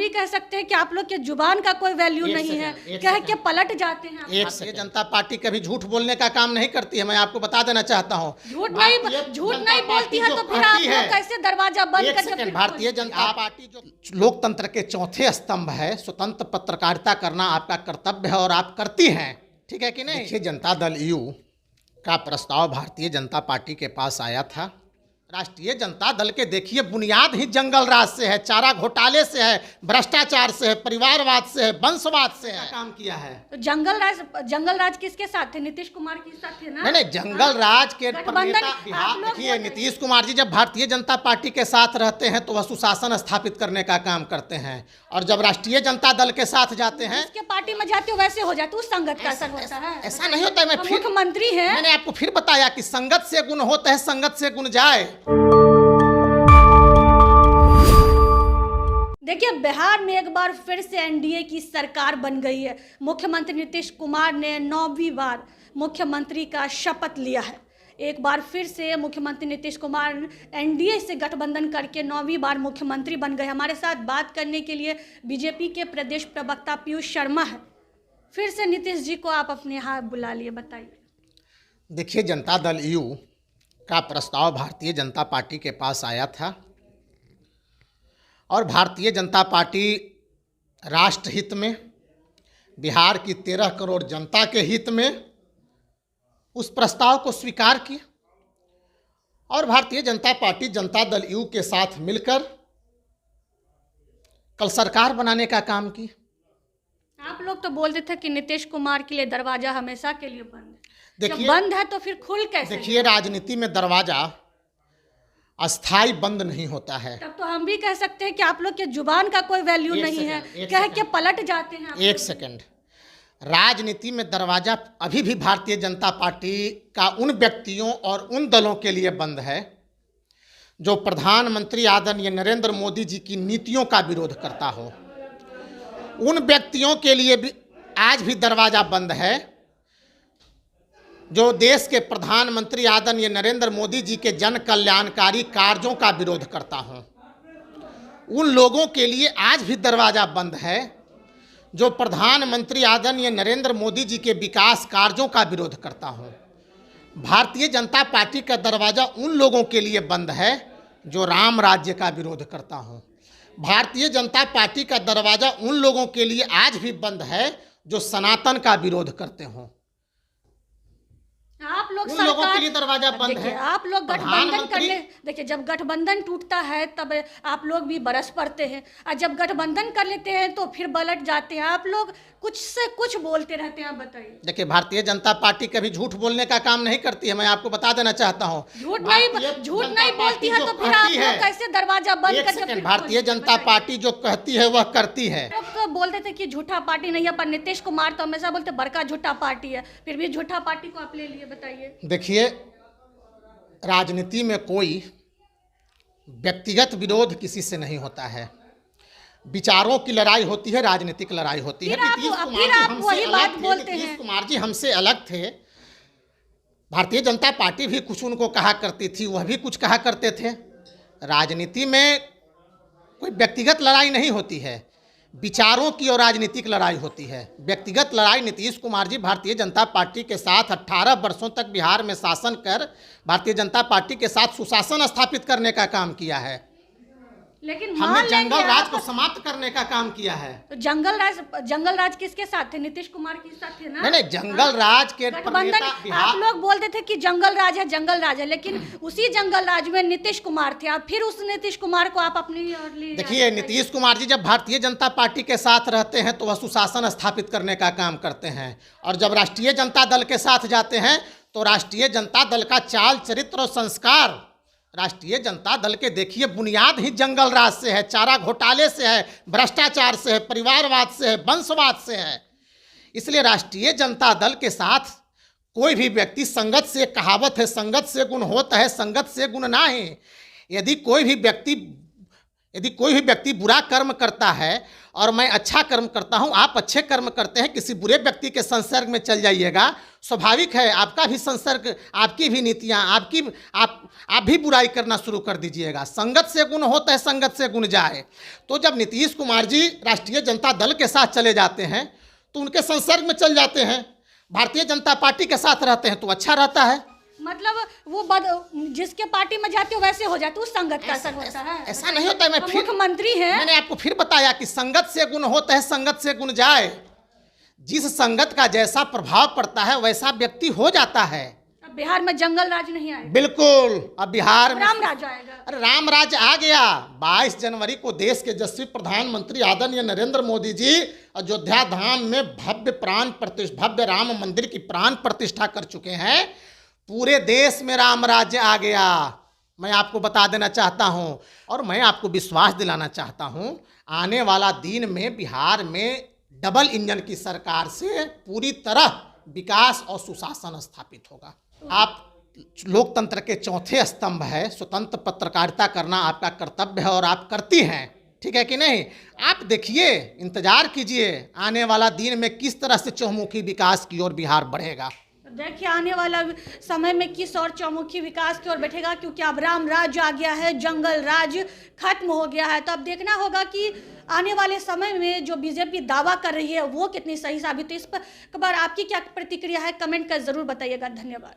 भी कह सकते हैं कि आप लोग के जुबान का कोई वैल्यू नहीं है, कह के पलट जाते हैं। भारतीय जनता पार्टी कभी झूठ बोलने का काम नहीं करती है, मैं आपको बता देना चाहता हूँ। झूठ नहीं बोलती है तो फिर आप लोग कैसे दरवाजा बंद करके? भारतीय जनता पार्टी जो लोकतंत्र के चौथे स्तंभ है, स्वतंत्र पत्रकारिता करना आपका कर्तव्य है और आप करती हैं, ठीक है कि नहीं? देखिए, जनता दल यू का प्रस्ताव भारतीय जनता पार्टी के पास आया था। राष्ट्रीय जनता दल के देखिए बुनियाद ही जंगल राज से है, चारा घोटाले से है, भ्रष्टाचार से है, परिवारवाद से है, वंशवाद से है, काम किया है। तो जंगल राज किसके साथ थे? नीतीश कुमार के साथ थे ना? नहीं, जंगल राज के बिहार। देखिए, नीतीश कुमार जी जब भारतीय जनता पार्टी के साथ रहते हैं तो वह सुशासन स्थापित करने का काम करते हैं, और जब राष्ट्रीय जनता दल के साथ जाते हैं, जिसके पार्टी में जाते हो वैसे हो जाते, उस संगत का असर होता है। ऐसा नहीं होता है। मैं फिर मुख्यमंत्री है, मैंने आपको फिर बताया कि संगत से गुण होता है, संगत से गुण जाए। देखिए, बिहार में एक बार फिर से एनडीए की सरकार बन गई है। मुख्यमंत्री नीतीश कुमार ने 9वीं बार मुख्यमंत्री का शपथ लिया है। एक बार फिर से मुख्यमंत्री नीतीश कुमार एनडीए से गठबंधन करके 9वीं बार मुख्यमंत्री बन गए। हमारे साथ बात करने के लिए बीजेपी के प्रदेश प्रवक्ता पीयूष शर्मा है। फिर से नीतीश जी को आप अपने यहाँ बुला लिए, बताइए। देखिए, जनता दल यू का प्रस्ताव भारतीय जनता पार्टी के पास आया था, और भारतीय जनता पार्टी राष्ट्रहित में, बिहार की 13 करोड़ जनता के हित में उस प्रस्ताव को स्वीकार किया, और भारतीय जनता पार्टी जनता दल यू के साथ मिलकर कल सरकार बनाने का काम की। आप लोग तो बोलते थे कि नीतीश कुमार के लिए दरवाजा हमेशा के लिए बंद है। देखिए, जब बंद है तो फिर खुल कैसे? देखिए, राजनीति में दरवाजा अस्थाई बंद नहीं होता है। तब तो हम भी कह सकते हैं कि आप लोग के जुबान का कोई वैल्यू नहीं है, कह के पलट जाते हैं। एक सेकंड, राजनीति में दरवाजा अभी भी भारतीय जनता पार्टी का उन व्यक्तियों और उन दलों के लिए बंद है जो प्रधानमंत्री आदरणीय नरेंद्र मोदी जी की नीतियों का विरोध करता हो। उन व्यक्तियों के लिए भी आज भी दरवाजा बंद है जो देश के प्रधानमंत्री आदरणीय नरेंद्र मोदी जी के जन कल्याणकारी कार्यों का विरोध करता हूं। उन लोगों के लिए आज भी दरवाजा बंद है जो प्रधानमंत्री आदरणीय नरेंद्र मोदी जी के विकास कार्यों का विरोध करता हूं। भारतीय जनता पार्टी का दरवाजा उन लोगों के लिए बंद है जो राम राज्य का विरोध करता हूं। भारतीय जनता पार्टी का दरवाजा उन लोगों के लिए आज भी बंद है जो सनातन का विरोध करते हों। आप लोग उन लोगों के लिए दरवाजा बंद है। आप लोग गठबंधन कर ले, देखिए, जब गठबंधन टूटता है तब आप लोग भी बरस पड़ते हैं, और जब गठबंधन कर लेते हैं तो फिर पलट जाते हैं। आप लोग कुछ से कुछ बोलते रहते हैं, आप बताइए। देखिए, भारतीय जनता पार्टी कभी झूठ बोलने का काम नहीं करती है, मैं आपको बता देना चाहता हूँ। झूठ नहीं बोलती है तो फिर आप लोग कैसे दरवाजा बंद करके? भारतीय जनता पार्टी जो कहती है वह करती है। लोग बोलते थे कि झूठा पार्टी नहीं है, पर नीतीश कुमार तो हमेशा बोलते बड़का झूठा पार्टी है, फिर भी झूठा पार्टी को आप ले लिए, बताइए। देखिए, राजनीति में कोई व्यक्तिगत विरोध किसी से नहीं होता है, विचारों की लड़ाई होती है, राजनीतिक लड़ाई होती है। नीतीश कुमार जी हमसे अलग थे। भारतीय जनता पार्टी भी कुछ उनको कहा करती थी, वह भी कुछ कहा करते थे। राजनीति में कोई व्यक्तिगत लड़ाई नहीं होती है, विचारों की और राजनीतिक लड़ाई होती है। व्यक्तिगत लड़ाई, नीतीश कुमार जी भारतीय जनता पार्टी के साथ 18 वर्षों तक बिहार में शासन कर भारतीय जनता पार्टी के साथ सुशासन स्थापित करने का काम किया है, लेकिन हमने जंगल राज को समाप्त करने का काम किया है। तो जंगल राज किसके साथ थे? नीतीश कुमार के साथ थे ना? नहीं, जंगल राज के गठबंधन। आप लोग बोलते थे कि जंगल राज है, लेकिन उसी जंगल राज में नीतीश कुमार थे। आप फिर उस नीतीश कुमार को आप अपनी ओर ले। देखिए, नीतीश कुमार जी जब भारतीय जनता पार्टी के साथ रहते हैं तो वह सुशासन स्थापित करने का काम करते हैं, और जब राष्ट्रीय जनता दल के साथ जाते हैं तो राष्ट्रीय जनता दल का चाल चरित्र और संस्कार, राष्ट्रीय जनता दल के देखिए बुनियाद ही जंगल राज से है, चारा घोटाले से है, भ्रष्टाचार से है, परिवारवाद से है, वंशवाद से है। इसलिए राष्ट्रीय जनता दल के साथ कोई भी व्यक्ति, संगत से कहावत है, संगत से गुण होता है, संगत से गुण ना है। यदि कोई भी व्यक्ति यदि कोई भी व्यक्ति बुरा कर्म करता है और मैं अच्छा कर्म करता हूं, आप अच्छे कर्म करते हैं, किसी बुरे व्यक्ति के संसर्ग में चल जाइएगा, स्वाभाविक है आपका भी संसर्ग, आपकी भी नीतियां, आप भी बुराई करना शुरू कर दीजिएगा। संगत से गुण होता है, संगत से गुण जाए। तो जब नीतीश कुमार जी राष्ट्रीय जनता दल के साथ चले जाते हैं तो उनके संसर्ग में चल जाते हैं, भारतीय जनता पार्टी के साथ रहते हैं तो अच्छा रहता है। मतलब वो जिसके पार्टी में जाते हो वैसे हो जाते, उस संगत का असर होता है। ऐसा नहीं होता है। मैं फिर मुख्यमंत्री हैं, मैंने आपको फिर बताया कि संगत से गुण होता है, संगत से गुण जाए। जिस संगत का जैसा प्रभाव पड़ता है वैसा व्यक्ति हो जाता है। अब बिहार में जंगल राज नहीं आएगा, बिल्कुल। अब बिहार में राम राज आएगा। अरे राम राज आ गया। 22 जनवरी को देश के यशस्वी प्रधानमंत्री आदरणीय नरेंद्र मोदी जी अयोध्या धाम में भव्य राम मंदिर की प्राण प्रतिष्ठा कर चुके हैं। पूरे देश में राम राज्य आ गया। मैं आपको बता देना चाहता हूं और मैं आपको विश्वास दिलाना चाहता हूं, आने वाला दिन में बिहार में डबल इंजन की सरकार से पूरी तरह विकास और सुशासन स्थापित होगा। आप लोकतंत्र के चौथे स्तंभ है, स्वतंत्र पत्रकारिता करना आपका कर्तव्य है और आप करती हैं, ठीक है कि नहीं? आप देखिए, इंतजार कीजिए आने वाला दिन में किस तरह से चहुमुखी विकास की ओर बिहार बढ़ेगा। देखिए आने वाला समय में किस और चौमुखी विकास की ओर बैठेगा, क्योंकि अब राम राज आ गया है, जंगल राज खत्म हो गया है। तो अब देखना होगा कि आने वाले समय में जो बीजेपी दावा कर रही है वो कितनी सही साबित है। इस पर आपकी क्या प्रतिक्रिया है, कमेंट कर जरूर बताइएगा। धन्यवाद।